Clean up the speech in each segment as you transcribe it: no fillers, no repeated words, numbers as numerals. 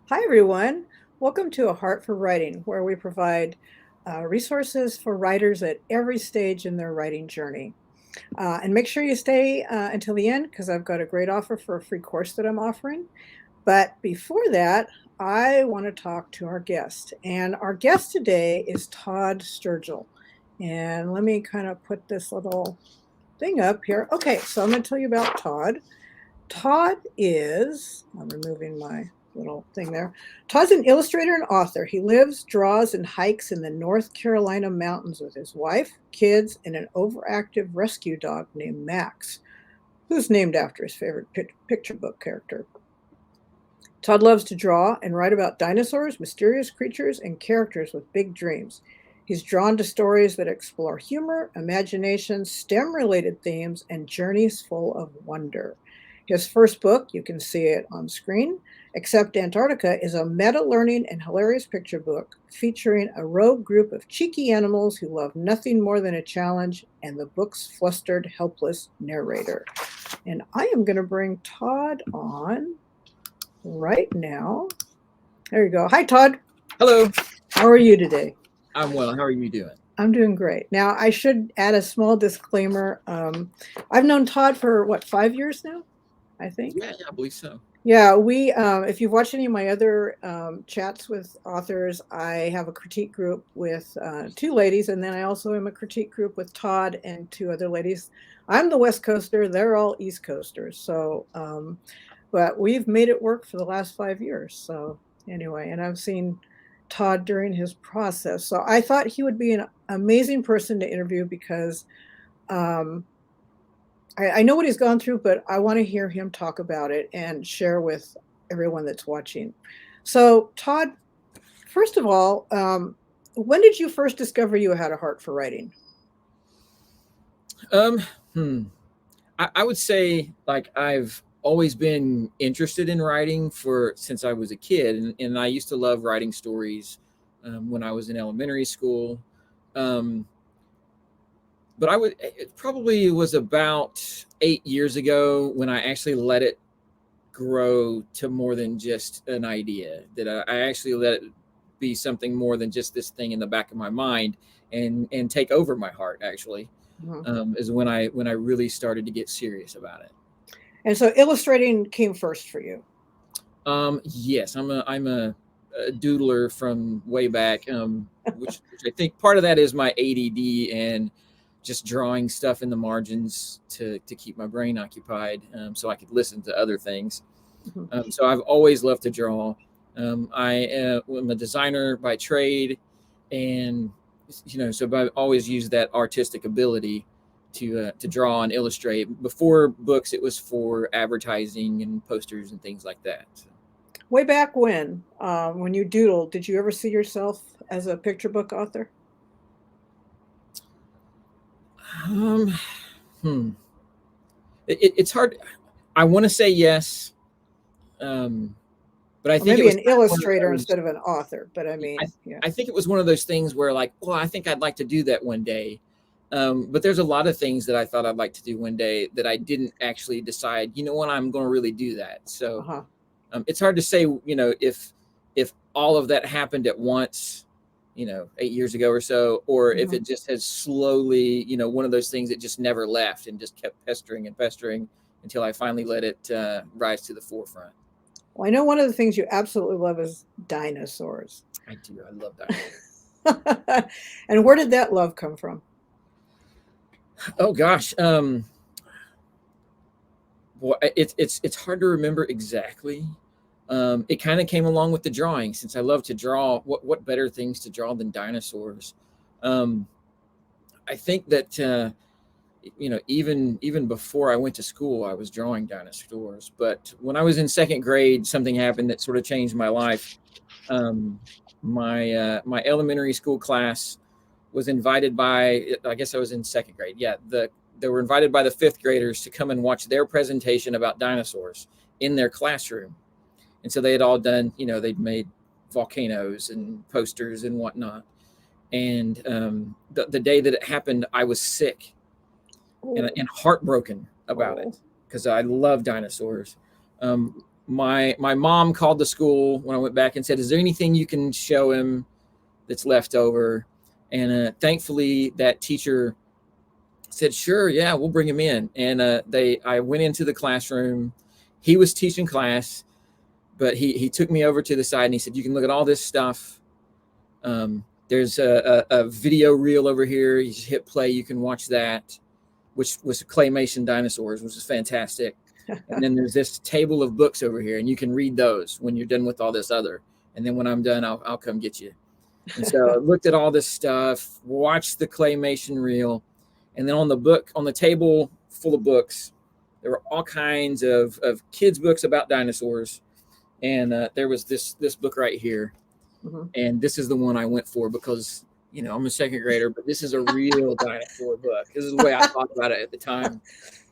Hi, everyone. Welcome to A Heart for Writing, where we provide resources for writers at every stage in their writing journey. And make sure you stay until the end because I've got a great offer for a free course that I'm offering. But before that, I want to talk to our guest. And our guest today is Todd Sturgell. And let me kind of put this little thing up here. Okay, so I'm going to tell you about Todd. Todd is, I'm removing my little thing there. Todd's an illustrator and author. He lives, draws, and hikes in the North Carolina mountains with his wife, kids, and an overactive rescue dog named Max, who's named after his favorite picture book character. Todd loves to draw and write about dinosaurs, mysterious creatures, and characters with big dreams. He's drawn to stories that explore humor, imagination, STEM related themes, and journeys full of wonder. His first book, you can see it on screen, Except Antarctica, is a meta learning and hilarious picture book featuring a rogue group of cheeky animals who love nothing more than a challenge and the book's flustered, helpless narrator. And I am going to bring Todd on right now. There you go. Hi, Todd. Hello, How are you today? I'm well. How are you doing? I'm doing great. Now, I should add a small disclaimer. I've known Todd for what, 5 years now, I think. Yeah, I believe so. Yeah, if you've watched any of my other chats with authors, I have a critique group with two ladies, and then I also am a critique group with Todd and two other ladies. I'm the West Coaster, they're all East Coasters. But we've made it work for the last 5 years. So, anyway, and I've seen Todd during his process. So, I thought he would be an amazing person to interview because um, I know what he's gone through, but I want to hear him talk about it and share with everyone that's watching. So, Todd, first of all, when did you first discover you had a heart for writing? Um, hmm. I would say like I've always been interested in writing for since I was a kid, and I used to love writing stories when I was in elementary school. Um, but it probably was about 8 years ago when I actually let it grow to more than just an idea. That I actually let it be something more than just this thing in the back of my mind and take over my heart. Actually, Mhm. is when I really started to get serious about it. And so, illustrating came first for you. Yes, I'm a doodler from way back, which I think part of that is my ADD and just drawing stuff in the margins to keep my brain occupied, so I could listen to other things. Mhm. So I've always loved to draw. I am a designer by trade, and so I've always used that artistic ability to draw and illustrate. Before books, it was for advertising and posters and things like that. So, Way back when you doodled, did you ever see yourself as a picture book author? um, hmm. It's hard. I want to say yes, um, but I Or think it maybe was an kind of one of illustrator those. instead of an author, but I I, mean, yeah. I think it was one of those things where, like, well, I think I'd like to do that one day. But there's a lot of things that I thought I'd like to do one day that I didn't actually decide, what, I'm going to really do that. So Uh-huh. it's hard to say, if all of that happened at once, 8 years ago or so, or if Mhm. it just has slowly, one of those things that just never left and just kept pestering and pestering until I finally let it rise to the forefront. Well, I know one of the things you absolutely love is dinosaurs. I do. I love dinosaurs. And where did that love come from? Oh gosh. Boy, it's hard to remember exactly. It kind of came along with the drawing since I love to draw. What better things to draw than dinosaurs? Um, I think that even before I went to school, I was drawing dinosaurs. But when I was in second grade, something happened that sort of changed my life. Um, my elementary school class was invited by, I guess I was in second grade. Yeah, they were invited by the fifth graders to come and watch their presentation about dinosaurs in their classroom. And so they had all done, they'd made volcanoes and posters and whatnot. And the day that it happened, I was sick and, Oh, and heartbroken about oh. it because I love dinosaurs. Um, my mom called the school when I went back and said, "Is there anything you can show him that's left over?" And thankfully, that teacher said, "Sure, yeah, we'll bring him in." And I went into the classroom. He was teaching class, but he took me over to the side and he said, "You can look at all this stuff. There's a video reel over here. You just hit play. You can watch that," which was claymation dinosaurs, which is fantastic. And then there's this table of books over here, and you can read those when you're done with all this other. And then when I'm done, I'll come get you. And so I looked at all this stuff, watched the claymation reel, and then on the table full of books, there were all kinds of kids' books about dinosaurs. And there was this book right here. Mm-hmm. And this is the one I went for because, I'm a second grader, but this is a real dinosaur book. This is the way I thought about it at the time.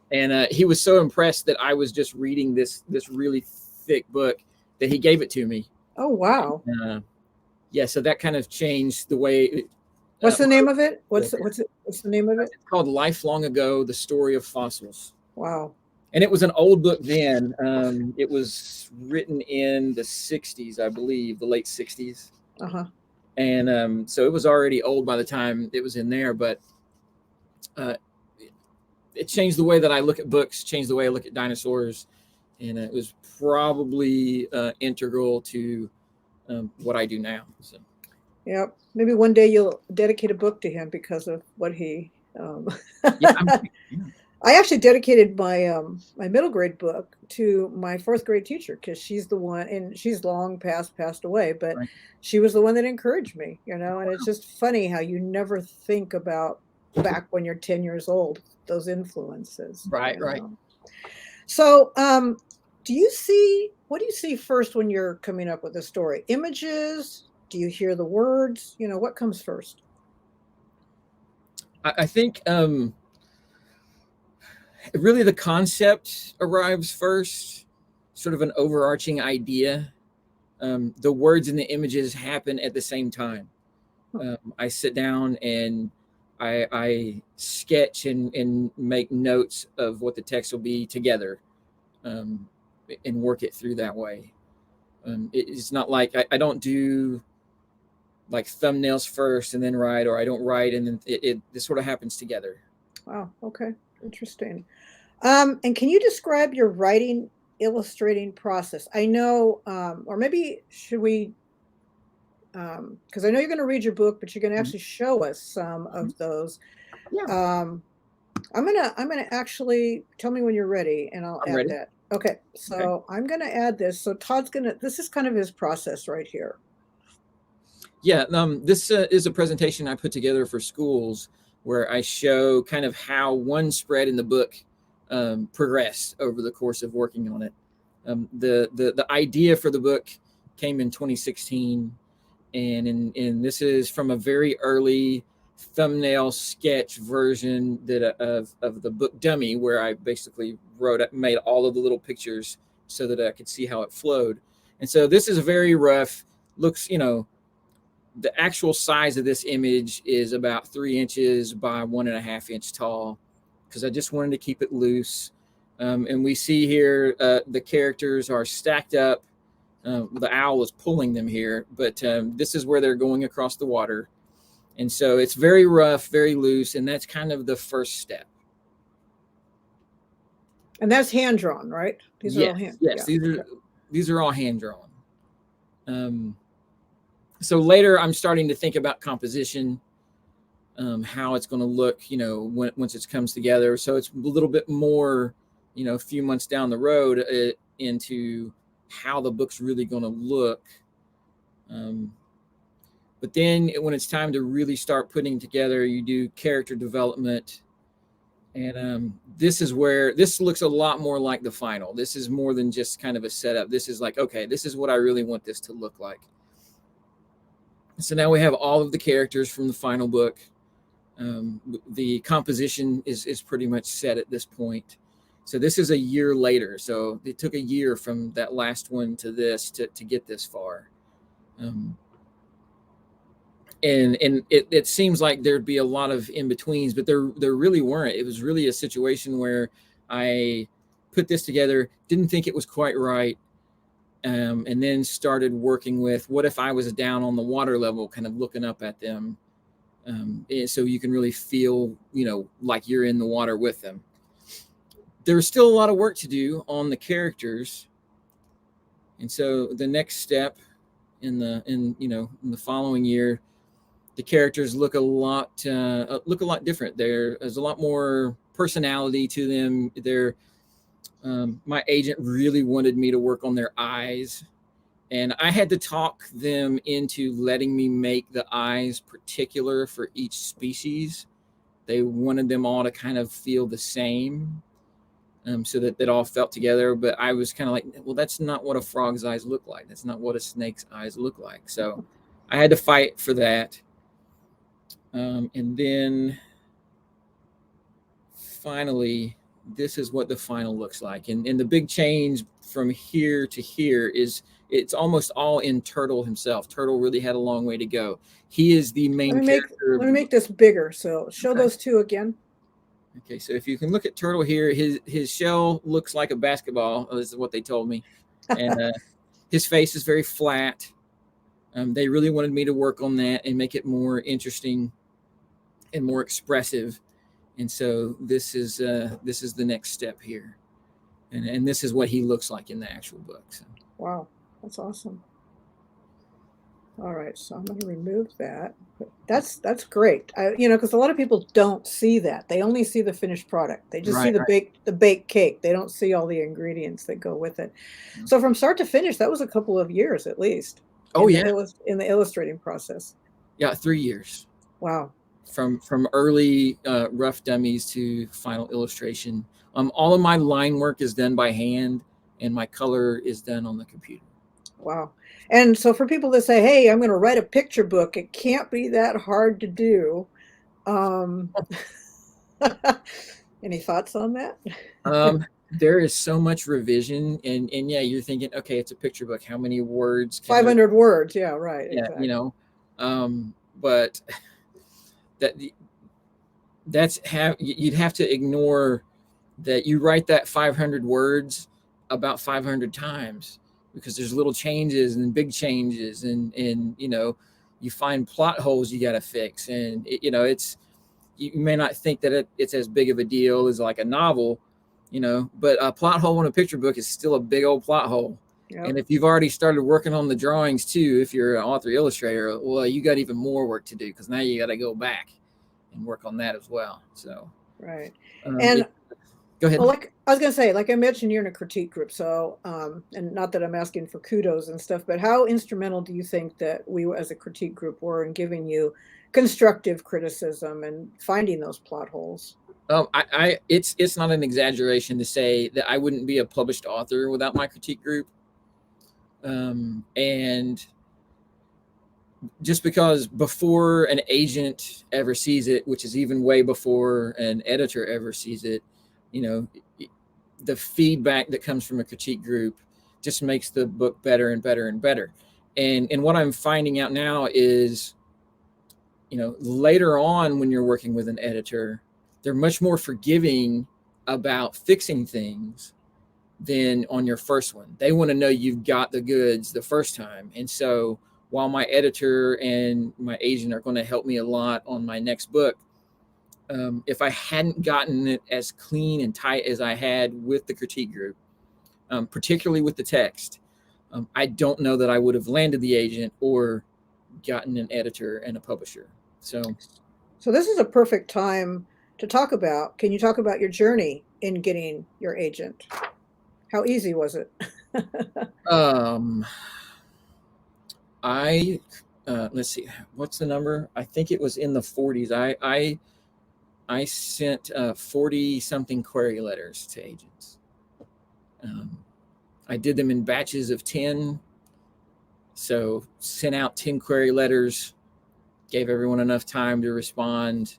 And he was so impressed that I was just reading this really thick book that he gave it to me. Oh, wow. Yeah, so that kind of changed the way. What's the name of it? What's the name of it? It's called Life Long Ago, The Story of Fossils. Wow. And it was an old book then. It was written in the 60s, I believe, the late 60s. Uh-huh. And so it was already old by the time it was in there, but it changed the way that I look at books, changed the way I look at dinosaurs, and it was probably integral to what I do now. So, yeah, maybe one day you'll dedicate a book to him because of what he. yeah, I actually dedicated my my middle grade book to my fourth grade teacher because she's the one, and she's long passed away, but right. She was the one that encouraged me, and it's just funny how you never think about back when you're 10 years old, those influences. Right. So, what do you see first when you're coming up with a story? Images? Do you hear the words? What comes first? I think really the concept arrives first, sort of an overarching idea. The words and the images happen at the same time. I sit down and I sketch and make notes of what the text will be together, and work it through that way. It's not like I don't do like thumbnails first and then write, or I don't write and then it sort of happens together. Wow. Okay. Interesting. And can you describe your writing, illustrating process? I know, or maybe should we, because I know you're going to read your book, but you're going to actually show us some of those. Yeah. I'm gonna actually tell me when you're ready, and I'll add ready. that. Okay, so Okay. I'm gonna add this. So this is kind of his process right here. Yeah, this is a presentation I put together for schools where I show kind of how one spread in the book progressed over the course of working on it. The idea for the book came in 2016, and this is from a very early thumbnail sketch version of the book dummy, where I basically made all of the little pictures so that I could see how it flowed. And so this is a very rough, looks, the actual size of this image is about 3 inches by 1.5 inch tall, because I just wanted to keep it loose. And we see here the characters are stacked up. The owl is pulling them here, but this is where they're going across the water. And so it's very rough, very loose, and that's kind of the first step. And that's hand drawn, right? These are all hand. Yes, yeah. These are all hand drawn. So later, I'm starting to think about composition, how it's going to look, once it comes together. So it's a little bit more, a few months down the road into how the book's really going to look. But then when it's time to really start putting together, you do character development. And this is where this looks a lot more like the final. This is more than just kind of a setup. This is like, okay, this is what I really want this to look like. So now we have all of the characters from the final book. The composition is pretty much set at this point. So this is a year later. So it took a year from that last one to this to get this far. And it seems like there'd be a lot of in-betweens, but there really weren't. It was really a situation where I put this together, didn't think it was quite right, and then started working with what if I was down on the water level, kind of looking up at them, so you can really feel, like you're in the water with them. There's still a lot of work to do on the characters, and so the next step in the following year, the characters look a lot different. There's a lot more personality to them. My agent really wanted me to work on their eyes, and I had to talk them into letting me make the eyes particular for each species. They wanted them all to kind of feel the same, so that it all felt together. But I was kind of like, well, that's not what a frog's eyes look like. That's not what a snake's eyes look like. So I had to fight for that. And then finally, this is what the final looks like. And the big change from here to here is it's almost all in Turtle himself. Turtle really had a long way to go. He is the main character. Let me make this bigger. So show those two again. Okay, so if you can look at Turtle here, his shell looks like a basketball. This is what they told me. And his face is very flat. They really wanted me to work on that and make it more interesting and more expressive. And so this is the next step here. And this is what he looks like in the actual book. So. Wow, that's awesome. All right, so I'm going to remove that. That's great. Because a lot of people don't see that. They only see the finished product. They just see the baked cake. They don't see all the ingredients that go with it. Mm-hmm. So from start to finish, that was a couple of years at least. Oh, yeah. In the illustrating process. Yeah, 3 years. Wow. From early rough dummies to final illustration. All of my line work is done by hand, and my color is done on the computer. Wow. And so for people that say, hey, I'm going to write a picture book, it can't be that hard to do. Any thoughts on that? There is so much revision, and yeah, you're thinking, okay, it's a picture book. How many words? 500 words. Yeah, right. Yeah, exactly. But you'd have to ignore that you write that 500 words about 500 times, because there's little changes and big changes, and you find plot holes you got to fix, and you may not think that it's as big of a deal as like a novel, but a plot hole in a picture book is still a big old plot hole. Yep. And if you've already started working on the drawings too, if you're an author illustrator, well, you got even more work to do, because now you got to go back and work on that as well. So right. Go ahead. Well, like I was going to say, like I mentioned, you're in a critique group. So, and not that I'm asking for kudos and stuff, but how instrumental do you think that we as a critique group were in giving you constructive criticism and finding those plot holes? It's not an exaggeration to say that I wouldn't be a published author without my critique group. And just because before an agent ever sees it, which is even way before an editor ever sees it, the feedback that comes from a critique group just makes the book better and better and better. And what I'm finding out now is, later on when you're working with an editor, they're much more forgiving about fixing things than on your first one. They want to know you've got the goods the first time. And so while my editor and my agent are going to help me a lot on my next book, if I hadn't gotten it as clean and tight as I had with the critique group, particularly with the text, I don't know that I would have landed the agent or gotten an editor and a publisher. So this is a perfect time to talk about. Can you talk about your journey in getting your agent? How easy was it? Let's see, what's the number? I think it was in the 40s. I sent 40 something query letters to agents. I did them in batches of 10. So sent out 10 query letters, gave everyone enough time to respond.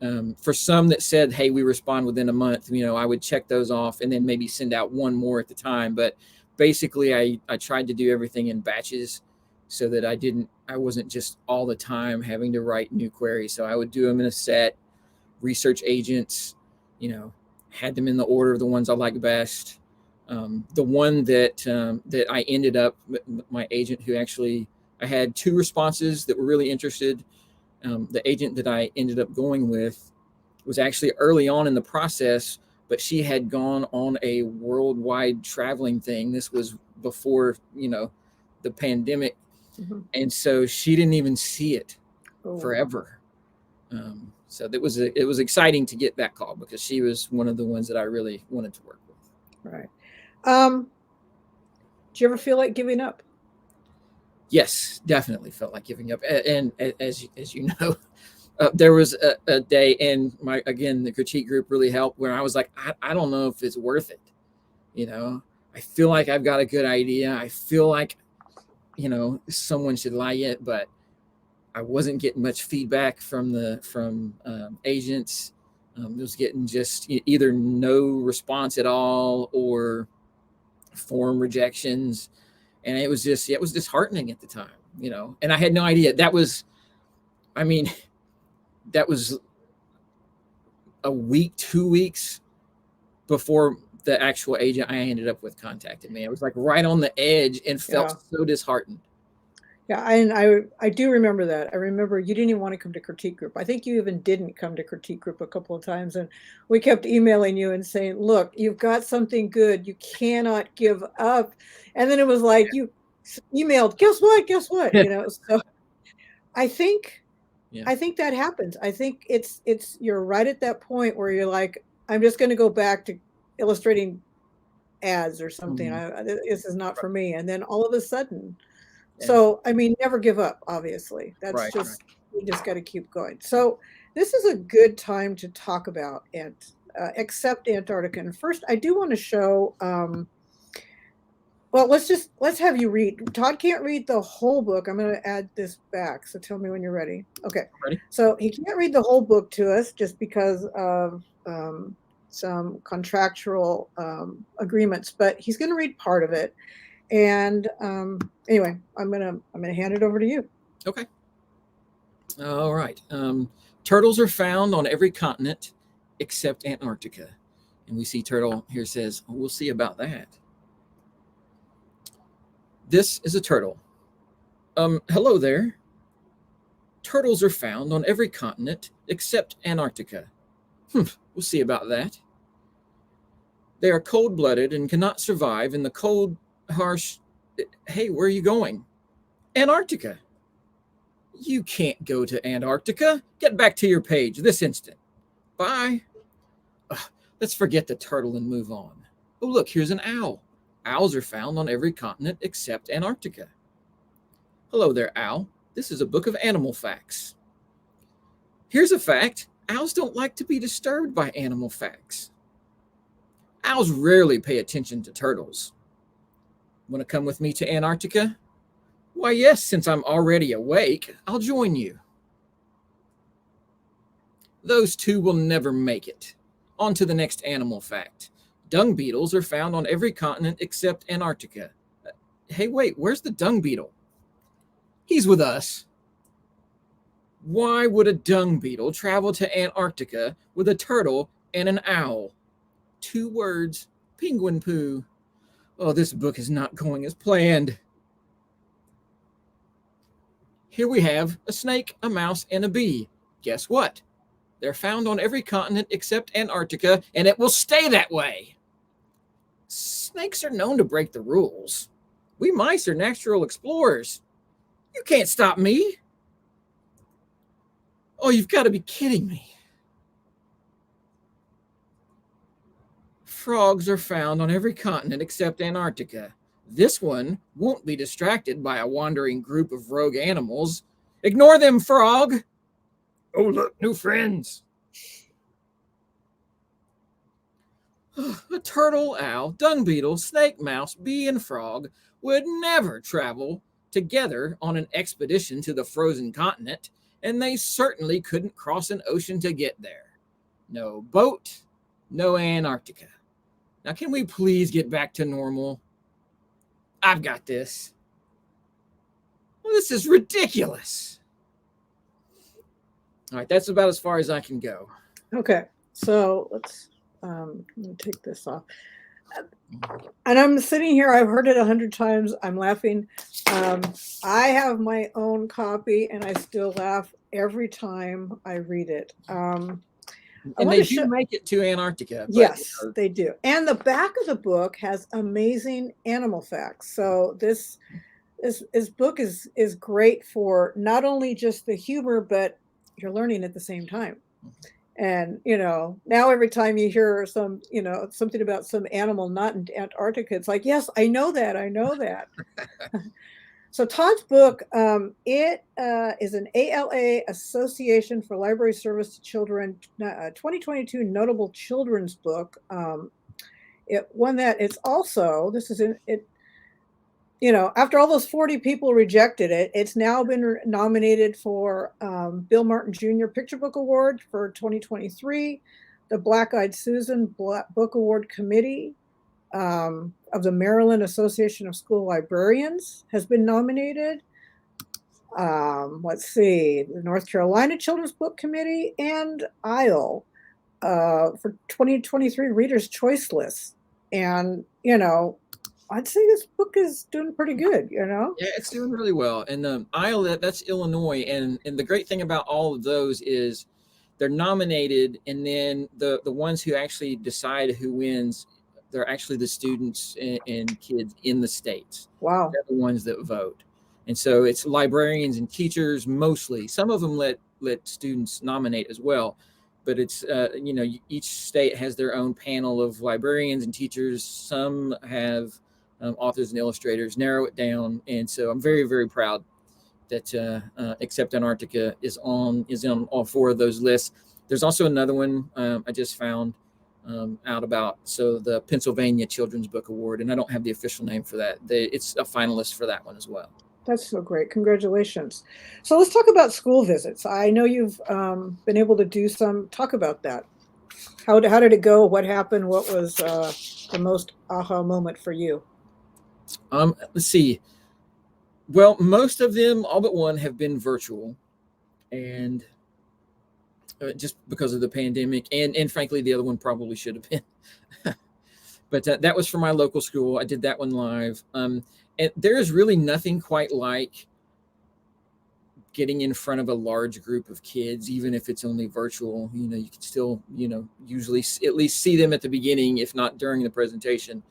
For some that said, hey, we respond within a month, I would check those off and then maybe send out one more at the time. But basically I tried to do everything in batches so that I wasn't just all the time having to write new queries. So I would do them in a set, research agents, had them in the order of the ones I like best. The one that I ended up, my agent who actually, I had two responses that were really interested. The agent that I ended up going with was actually early on in the process, but she had gone on a worldwide traveling thing. This was before, the pandemic. Mm-hmm. And so she didn't even see it Oh. forever. So it was exciting to get that call because she was one of the ones that I really wanted to work with. Right. Do you ever feel like giving up? Yes, definitely felt like giving up. And as you know, there was a day, and the critique group really helped, where I was like, I don't know if it's worth it. I feel like I've got a good idea. I feel like, someone should like it, but I wasn't getting much feedback from agents. I was getting just either no response at all or form rejections, and it was disheartening at the time. And I had no idea that was. I mean, that was a week, 2 weeks before the actual agent I ended up with contacted me. I was like right on the edge and felt so disheartened. Yeah, and I do remember that. I remember you didn't even want to come to critique group. I think you even didn't come to critique group a couple of times, and we kept emailing you and saying, "Look, you've got something good. You cannot give up." And then it was like you emailed, "Guess what? Guess what?" So I think Yeah. I think that happens. I think it's you're right at that point where you're like, I'm just going to go back to illustrating ads or something. This is not for me. And then all of a sudden, so I mean, never give up. Obviously, that's just you just got to keep going. So this is a good time to talk about except Antarctica. And first, I do want to show. Well, let's have you read. Todd can't read the whole book. I'm going to add this back. So tell me when you're ready. Okay. Ready? So he can't read the whole book to us just because of some contractual agreements, but he's going to read part of it. And anyway, I'm gonna hand it over to you. Okay. All right. Turtles are found on every continent except Antarctica, and we see turtle here says, "We'll see about that." This is a turtle. Hello there. Turtles are found on every continent except Antarctica. We'll see about that. They are cold-blooded and cannot survive in the cold, harsh. Hey, where are you going? Antarctica. You can't go to Antarctica. Get back to your page this instant. Bye. Let's forget the turtle and move on. Oh, look, here's an owl. Owls are found on every continent except Antarctica. Hello there, owl. This is a book of animal facts. Here's a fact. Owls don't like to be disturbed by animal facts. Owls rarely pay attention to turtles. Want to come with me to Antarctica? Why, yes, since I'm already awake, I'll join you. Those two will never make it. On to the next animal fact. Dung beetles are found on every continent except Antarctica. Hey, wait, where's the dung beetle? He's with us. Why would a dung beetle travel to Antarctica with a turtle and an owl? 2 words, penguin poo. Oh, this book is not going as planned. Here we have a snake, a mouse, and a bee. Guess what? They're found on every continent except Antarctica, and it will stay that way. Snakes are known to break the rules. We mice are natural explorers. You can't stop me. Oh, you've got to be kidding me. Frogs are found on every continent except Antarctica. This one won't be distracted by a wandering group of rogue animals. Ignore them, frog. Oh, look, new friends. A turtle, owl, dung beetle, snake, mouse, bee, and frog would never travel together on an expedition to the frozen continent, and they certainly couldn't cross an ocean to get there. No boat, no Antarctica. Now, can we please get back to normal? I've got this. Well, this is ridiculous. All right, that's about as far as I can go. Okay, so let me take this off. And I'm sitting here, I've heard it 100 times. I'm laughing. Um, I have my own copy and I still laugh every time I read it. I And want they to do show, make it to Antarctica, but yes, they do. And the back of the book has amazing animal facts. So this book is great for not only just the humor, but you're learning at the same time. And, now every time you hear something about some animal not in Antarctica, it's like, yes, I know that. I know that. So Todd's book, it is an ALA Association for Library Service to Children 2022 notable children's book. It won that. It's also, this is in it, after all those 40 people rejected it, it's now been nominated for Bill Martin Jr. Picture Book Award for 2023, the Black Eyed Susan Book Award Committee of the Maryland Association of School Librarians has been nominated. Let's see, the North Carolina Children's Book Committee and ISLE for 2023 Reader's Choice List. And, I'd say this book is doing pretty good. yeah, it's doing really well. And Iowa, that's Illinois, and the great thing about all of those is they're nominated, and then the ones who actually decide who wins, they're actually the students and kids in the states. Wow. They're the ones that vote, and so it's librarians and teachers mostly. Some of them let students nominate as well, but it's each state has their own panel of librarians and teachers. Some have authors and illustrators narrow it down, and so I'm very, very proud that Except Antarctica is on all four of those lists. There's also another one I just found out about. So the Pennsylvania Children's Book Award, and I don't have the official name for that. It's a finalist for that one as well. That's so great. Congratulations. So let's talk about school visits. I know you've been able to do some. Talk about that. How did it go? What happened? What was the most aha moment for you? Let's see. Well, most of them, all but one, have been virtual, and just because of the pandemic, and frankly, the other one probably should have been. But that was for my local school. I did that one live. And there is really nothing quite like getting in front of a large group of kids, even if it's only virtual. You can still, usually at least see them at the beginning, if not during the presentation,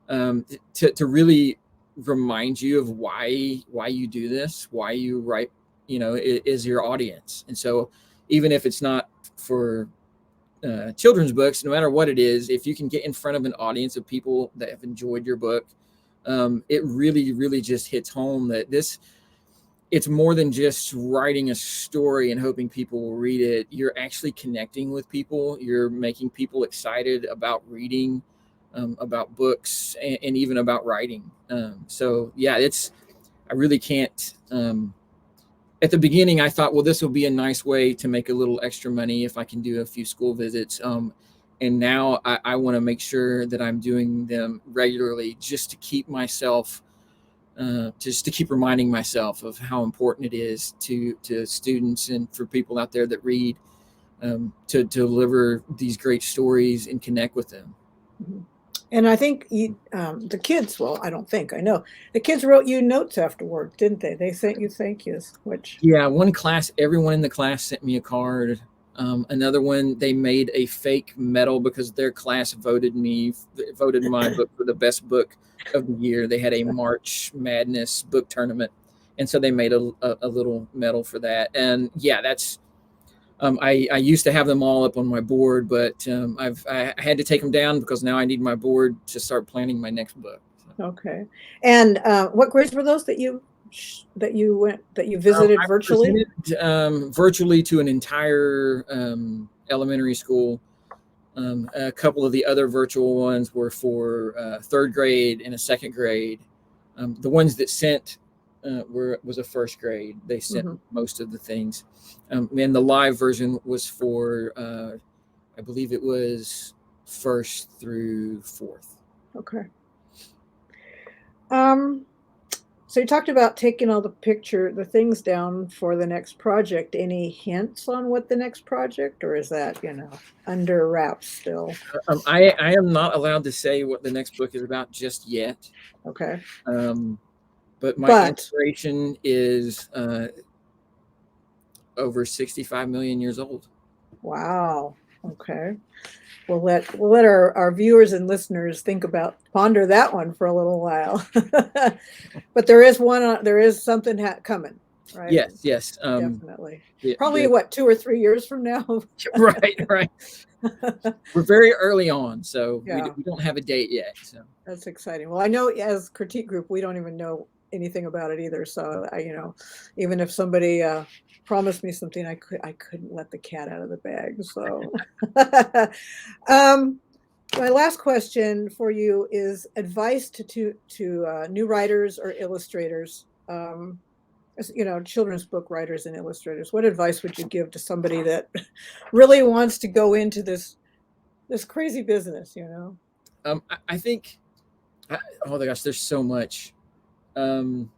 to really remind you of why you do this, why you write, is your audience. And so even if it's not for children's books, no matter what it is, if you can get in front of an audience of people that have enjoyed your book, it really, really just hits home that it's more than just writing a story and hoping people will read it. You're actually connecting with people. You're making people excited about reading, about books, and even about writing. So yeah, I really can't. At the beginning, I thought, well, this will be a nice way to make a little extra money if I can do a few school visits. And now I want to make sure that I'm doing them regularly, just to keep myself, just to keep reminding myself of how important it is to students and for people out there that read, to deliver these great stories and connect with them. Mhm. And I think the kids, well, I don't think, I know, the kids wrote you notes afterward, didn't they? They sent you thank yous, which, Yeah, one class, everyone in the class sent me a card. Another one, they made a fake medal because their class voted my book for the best book of the year. They had a March Madness book tournament, and so they made a little medal for that. And yeah, that's I used to have them all up on my board, but I had to take them down because now I need my board to start planning my next book. So. okay. And what grades were those that you visited I virtually? presented virtually to an entire elementary school. A couple of the other virtual ones were for third grade and a second grade. The ones that sent was a first grade. They sent Mhm. most of the things, and the live version was for I believe it was first through fourth. Okay. Um, So you talked about taking all the things down for the next project. Any hints on what the next project, or is that, under wraps still? I am not allowed to say what the next book is about just yet. Okay. Um, but my But inspiration is over 65 million years old. wow. Okay. We'll let our viewers and listeners ponder that one for a little while. But there is something coming, right? Yes, yes. Definitely. The, Probably the, what, 2 or 3 years from now? right, right. We're very early on, so Yeah, we don't have a date yet. So that's exciting. Well, I know as critique group, we don't even know anything about it either. So even if somebody promised me something, I couldn't let the cat out of the bag. So, um, my last question for you is advice to new writers or illustrators. Children's book writers and illustrators. What advice would you give to somebody that really wants to go into this crazy business? I think, oh my gosh, there's so much. Um,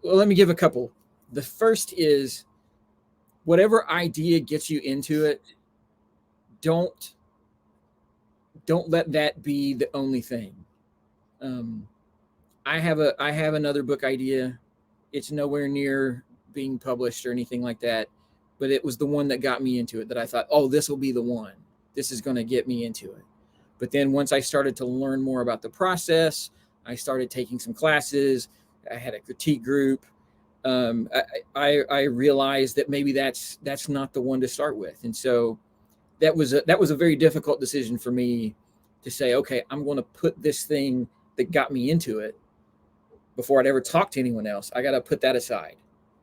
well, let me give a couple. The first is whatever idea gets you into it, don't don't let that be the only thing. Um, I have another book idea. It's nowhere near being published or anything like that, but it was the one that got me into it. That I thought, oh, this will be the one. This is going to get me into it. But then once I started to learn more about the process, I started taking some classes. I had a critique group. I realized that maybe that's not the one to start with, and so that was a very difficult decision for me to say, okay, I'm going to put this thing that got me into it before I'd ever talk to anyone else. I got to put that aside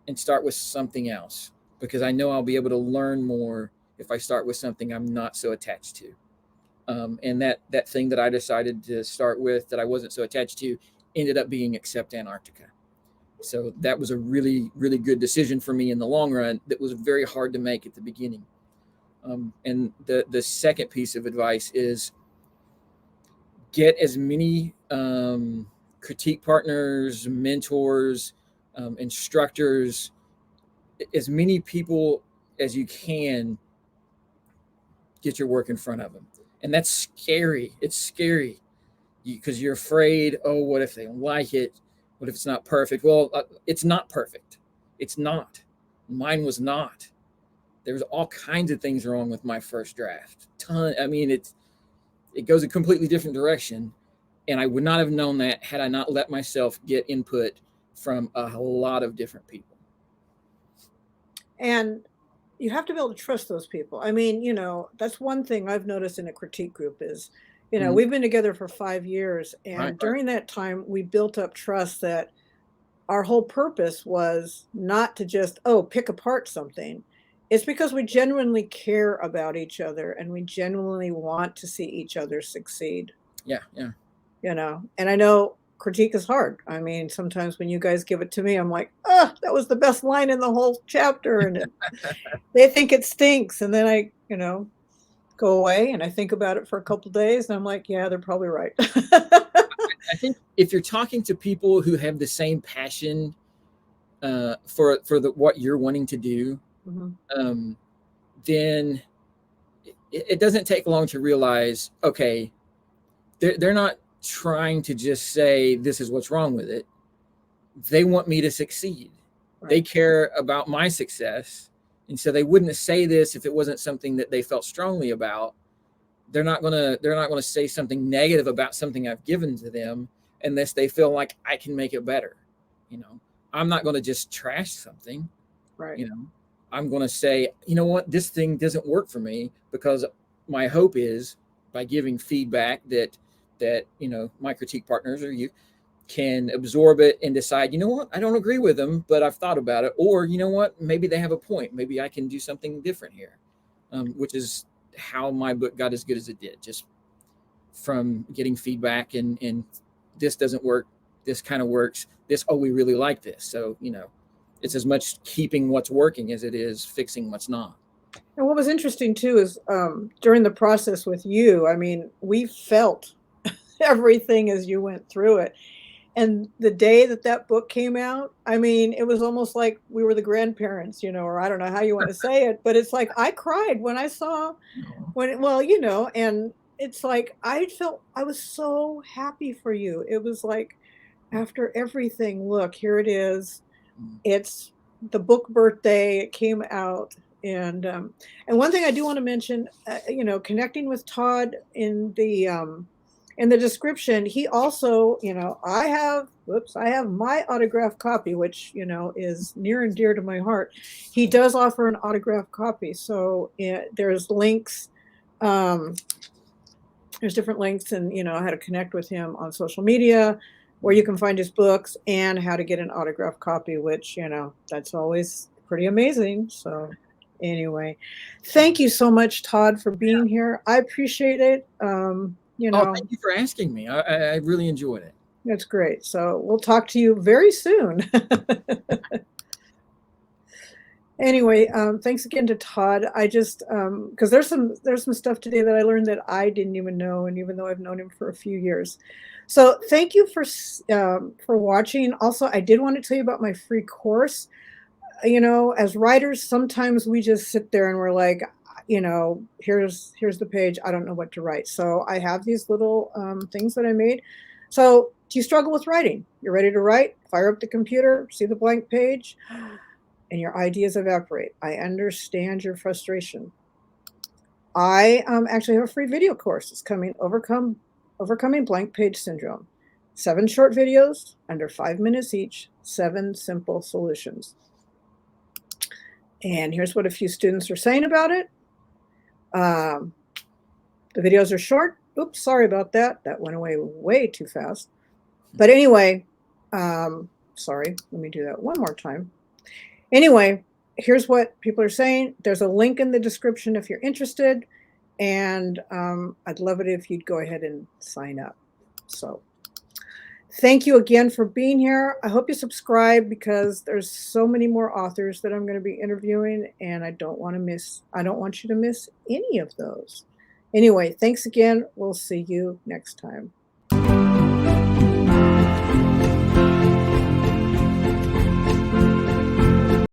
and start with something else because I know I'll be able to learn more if I start with something I'm not so attached to. And that thing that I decided to start with that I wasn't so attached to ended up being Accept Antarctica. So that was a really, really good decision for me in the long run. That was very hard to make at the beginning. And the second piece of advice is get as many critique partners, mentors, instructors, as many people as you can. Get your work in front of them, and that's scary. It's scary because you're afraid. Oh, what if they don't like it? What if it's not perfect? Well, it's not perfect. It's not. Mine was not. There was all kinds of things wrong with my first draft. I mean, it goes a completely different direction. And I would not have known that had I not let myself get input from a lot of different people. And you have to be able to trust those people. I mean, that's one thing I've noticed in a critique group is, Mhm. we've been together for 5 years, Right, and right. during that time, we built up trust that our whole purpose was not to just, oh, pick apart something. It's because we genuinely care about each other and we genuinely want to see each other succeed. Yeah, yeah. And I know critique is hard. I mean, sometimes when you guys give it to me, I'm like, oh, that was the best line in the whole chapter. And they think it stinks. And then I, go away and I think about it for a couple days and I'm like, yeah, they're probably right. I think if you're talking to people who have the same passion for what you're wanting to do, Mhm. um, then it doesn't take long to realize, okay, they're not trying to just say this is what's wrong with it. They want me to succeed. They Right. care about my success, and so they wouldn't say this if it wasn't something that they felt strongly about. They're not gonna say something negative about something I've given to them unless they feel like I can make it better. You know, I'm not gonna just trash something. Right. You know, I'm gonna say, you know what, this thing doesn't work for me because my hope is by giving feedback that my critique partners or you can absorb it and decide, you know what, I don't agree with them, but I've thought about it. Or, you know what, maybe they have a point. Maybe I can do something different here, which is how my book got as good as it did, just from getting feedback and this doesn't work. This kind of works. This, oh, we really like this. So, it's as much keeping what's working as it is fixing what's not. And what was interesting too is during the process with you, I mean, we felt everything as you went through it. And the day that that book came out, I mean, it was almost like we were the grandparents, you know, or I don't know how you want to say it, but it's like I cried when I saw No. when it, well, you know, and it's like I felt I was so happy for you. It was like after everything, look, here it is. Mm. It's the book birthday. It came out, and one thing I do want to mention, you know, connecting with Todd in the description, he also, you know, I have, whoops, I have my autographed copy, which you know is near and dear to my heart. He does offer an autographed copy, so there's links. Um, there's different links and you know how to connect with him on social media where you Mm. can find his books and how to get an autographed copy, which you know that's always pretty amazing. So anyway, thank you so much, Todd, for being here. I appreciate it. You Oh, know, thank you for asking me. I really enjoyed it. that's great. So we'll talk to you very soon. Anyway, thanks again to Todd. I just because there's some stuff today that I learned that I didn't even know, and even though I've known him for a few years. So thank you for watching. Also, I did want to tell you about my free course. You know, as writers, sometimes we just sit there and we're like, you know, here's the page. I don't know what to write. So I have these little things that I made. So do you struggle with writing? You're ready to write? Fire up the computer, see the blank page and your ideas evaporate. I understand your frustration. I actually have a free video course. It's coming overcoming blank page syndrome. 7 short videos under 5 minutes each, 7 simple solutions. And here's what a few students are saying about it. Um, the videos are short. Oops, sorry about that. That went away way too fast. But anyway, sorry, let me do that one more time. Anyway, here's what people are saying. There's a link in the description if you're interested. And I'd love it if you'd go ahead and sign up. So thank you again for being here. I hope you subscribe because there's so many more authors that I'm going to be interviewing and I don't want you to miss any of those. Anyway, thanks again. We'll see you next time.